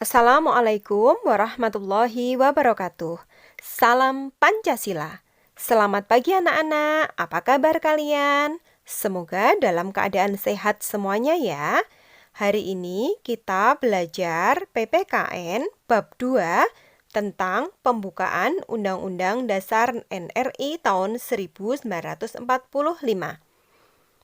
Assalamualaikum warahmatullahi wabarakatuh. Salam Pancasila. Selamat pagi anak-anak, apa kabar kalian? Semoga dalam keadaan sehat semuanya ya. Hari ini kita belajar PPKN bab 2 tentang pembukaan Undang-Undang Dasar NRI tahun 1945.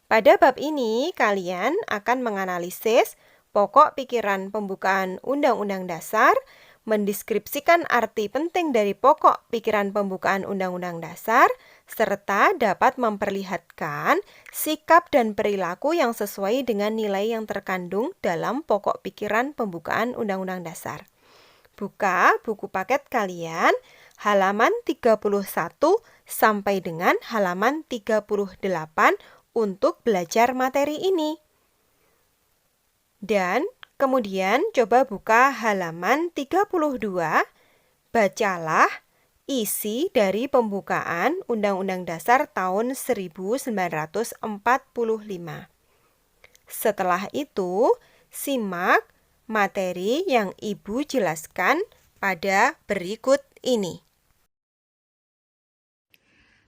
Pada bab ini, kalian akan menganalisis pokok pikiran pembukaan Undang-Undang Dasar, mendeskripsikan arti penting dari pokok pikiran pembukaan Undang-Undang Dasar, serta dapat memperlihatkan sikap dan perilaku yang sesuai dengan nilai yang terkandung dalam pokok pikiran pembukaan Undang-Undang Dasar. Buka buku paket kalian halaman 31 sampai dengan halaman 38 untuk belajar materi ini. Dan kemudian coba buka halaman 32, bacalah isi dari pembukaan Undang-Undang Dasar tahun 1945. Setelah itu, simak materi yang Ibu jelaskan pada berikut ini.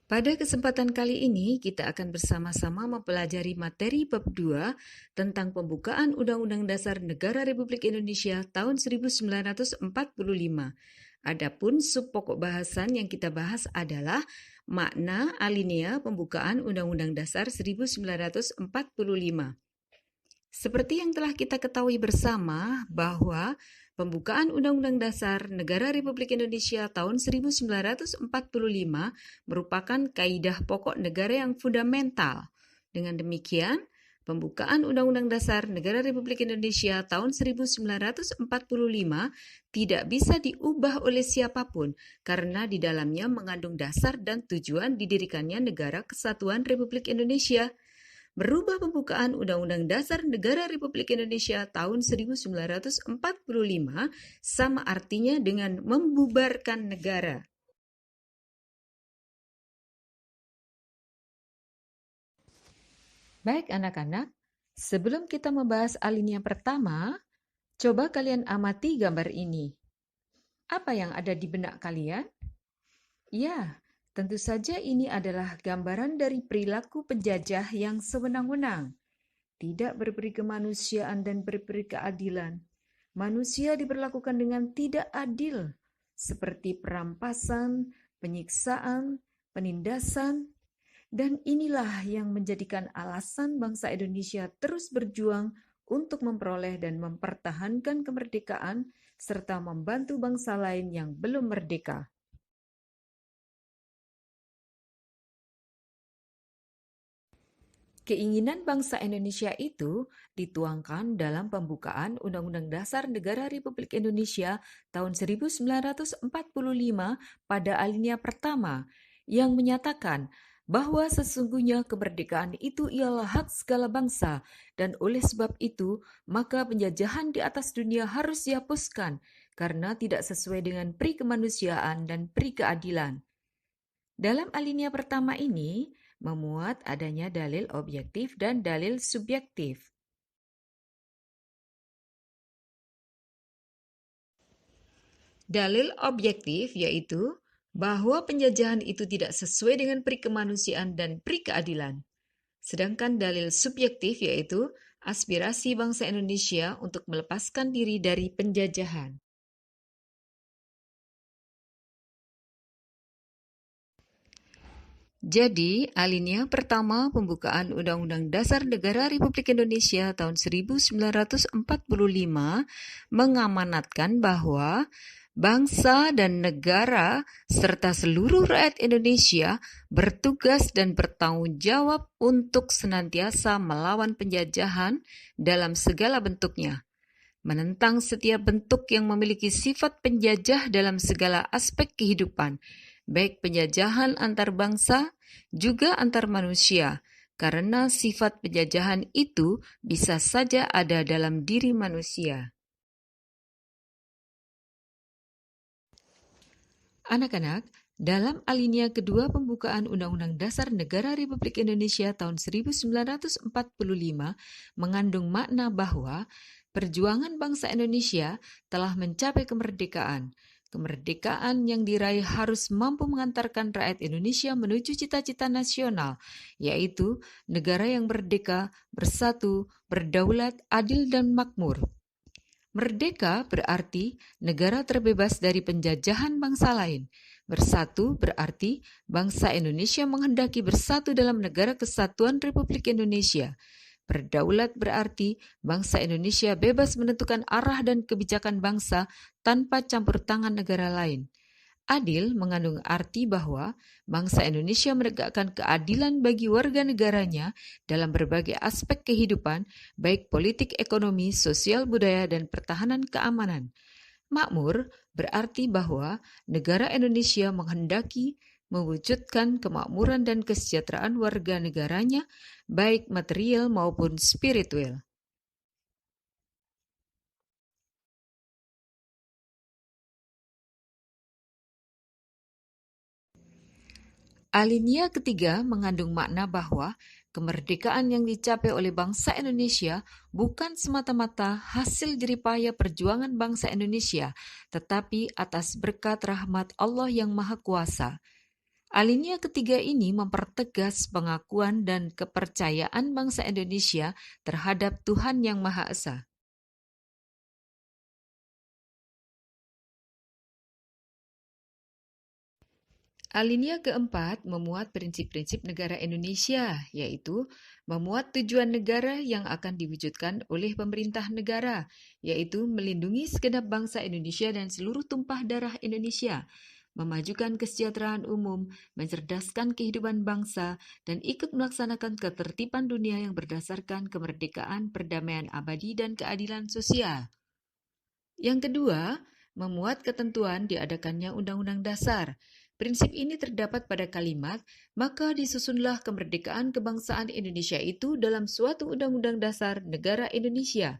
Pada kesempatan kali ini, kita akan bersama-sama mempelajari materi bab 2 tentang pembukaan Undang-Undang Dasar Negara Republik Indonesia tahun 1945. Adapun sub pokok bahasan yang kita bahas adalah makna alinea pembukaan Undang-Undang Dasar 1945. Seperti yang telah kita ketahui bersama bahwa pembukaan Undang-Undang Dasar Negara Republik Indonesia tahun 1945 merupakan kaidah pokok negara yang fundamental. Dengan demikian, pembukaan Undang-Undang Dasar Negara Republik Indonesia tahun 1945 tidak bisa diubah oleh siapapun karena di dalamnya mengandung dasar dan tujuan didirikannya Negara Kesatuan Republik Indonesia. Merubah pembukaan Undang-Undang Dasar Negara Republik Indonesia tahun 1945 sama artinya dengan membubarkan negara. Baik anak-anak, sebelum kita membahas alinea pertama, coba kalian amati gambar ini. Apa yang ada di benak kalian? Ya, tentu saja ini adalah gambaran dari perilaku penjajah yang sewenang-wenang. Tidak berperi kemanusiaan dan berperi keadilan. Manusia diperlakukan dengan tidak adil, seperti perampasan, penyiksaan, penindasan, dan inilah yang menjadikan alasan bangsa Indonesia terus berjuang untuk memperoleh dan mempertahankan kemerdekaan serta membantu bangsa lain yang belum merdeka. Keinginan bangsa Indonesia itu dituangkan dalam pembukaan Undang-Undang Dasar Negara Republik Indonesia tahun 1945 pada alinea pertama yang menyatakan bahwa sesungguhnya kemerdekaan itu ialah hak segala bangsa dan oleh sebab itu maka penjajahan di atas dunia harus dihapuskan karena tidak sesuai dengan pri kemanusiaan dan pri keadilan. Dalam alinea pertama ini, memuat adanya dalil objektif dan dalil subjektif. Dalil objektif yaitu bahwa penjajahan itu tidak sesuai dengan pri kemanusiaan dan pri keadilan. Sedangkan dalil subjektif yaitu aspirasi bangsa Indonesia untuk melepaskan diri dari penjajahan. Jadi, alinea pertama pembukaan Undang-Undang Dasar Negara Republik Indonesia tahun 1945 mengamanatkan bahwa bangsa dan negara serta seluruh rakyat Indonesia bertugas dan bertanggung jawab untuk senantiasa melawan penjajahan dalam segala bentuknya, menentang setiap bentuk yang memiliki sifat penjajah dalam segala aspek kehidupan, baik penjajahan antar bangsa, juga antar manusia, karena sifat penjajahan itu bisa saja ada dalam diri manusia. Anak-anak, Dalam alinea kedua pembukaan Undang-Undang Dasar Negara Republik Indonesia tahun 1945 mengandung makna bahwa perjuangan bangsa Indonesia telah mencapai kemerdekaan. Kemerdekaan yang diraih harus mampu mengantarkan rakyat Indonesia menuju cita-cita nasional, yaitu negara yang merdeka, bersatu, berdaulat, adil, dan makmur. Merdeka berarti negara terbebas dari penjajahan bangsa lain. Bersatu berarti bangsa Indonesia menghendaki bersatu dalam negara kesatuan Republik Indonesia. Berdaulat berarti bangsa Indonesia bebas menentukan arah dan kebijakan bangsa tanpa campur tangan negara lain. Adil mengandung arti bahwa bangsa Indonesia menegakkan keadilan bagi warga negaranya dalam berbagai aspek kehidupan, baik politik, ekonomi, sosial, budaya, dan pertahanan keamanan. Makmur berarti bahwa negara Indonesia menghendaki mewujudkan kemakmuran dan kesejahteraan warga negaranya, baik material maupun spiritual. Alinea ketiga mengandung makna bahwa kemerdekaan yang dicapai oleh bangsa Indonesia bukan semata-mata hasil jeripaya perjuangan bangsa Indonesia, tetapi atas berkat rahmat Allah yang Maha Kuasa. Alinea ketiga ini mempertegas pengakuan dan kepercayaan bangsa Indonesia terhadap Tuhan Yang Maha Esa. Alinea keempat memuat prinsip-prinsip negara Indonesia, yaitu memuat tujuan negara yang akan diwujudkan oleh pemerintah negara, yaitu melindungi segenap bangsa Indonesia dan seluruh tumpah darah Indonesia, memajukan kesejahteraan umum, mencerdaskan kehidupan bangsa, dan ikut melaksanakan ketertiban dunia yang berdasarkan kemerdekaan, perdamaian abadi, dan keadilan sosial. Yang kedua, memuat ketentuan diadakannya Undang-Undang Dasar. Prinsip ini terdapat pada kalimat, maka disusunlah kemerdekaan kebangsaan Indonesia itu dalam suatu Undang-Undang Dasar Negara Indonesia.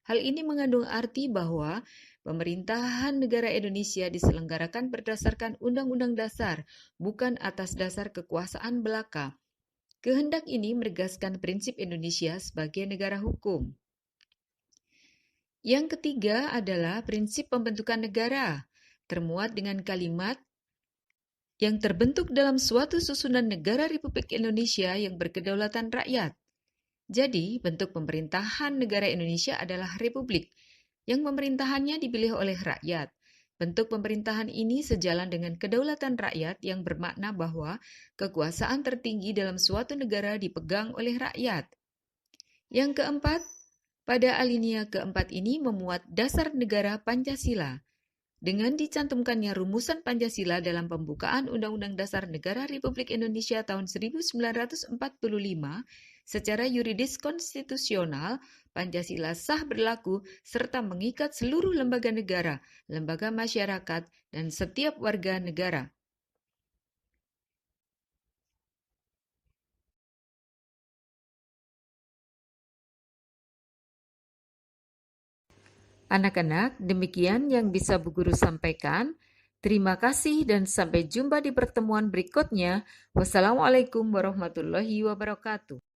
Hal ini mengandung arti bahwa pemerintahan negara Indonesia diselenggarakan berdasarkan Undang-Undang Dasar, bukan atas dasar kekuasaan belaka. Kehendak ini menegaskan prinsip Indonesia sebagai negara hukum. Yang ketiga adalah prinsip pembentukan negara, termuat dengan kalimat yang terbentuk dalam suatu susunan negara Republik Indonesia yang berkedaulatan rakyat. Jadi, bentuk pemerintahan negara Indonesia adalah republik, yang pemerintahannya dipilih oleh rakyat. Bentuk pemerintahan ini sejalan dengan kedaulatan rakyat yang bermakna bahwa kekuasaan tertinggi dalam suatu negara dipegang oleh rakyat. Yang keempat, pada alinea keempat ini memuat dasar negara Pancasila. Dengan dicantumkannya rumusan Pancasila dalam pembukaan Undang-Undang Dasar Negara Republik Indonesia tahun 1945, secara yuridis konstitusional, Pancasila sah berlaku serta mengikat seluruh lembaga negara, lembaga masyarakat, dan setiap warga negara. Anak-anak, demikian yang bisa Bu Guru sampaikan. Terima kasih dan sampai jumpa di pertemuan berikutnya. Wassalamualaikum warahmatullahi wabarakatuh.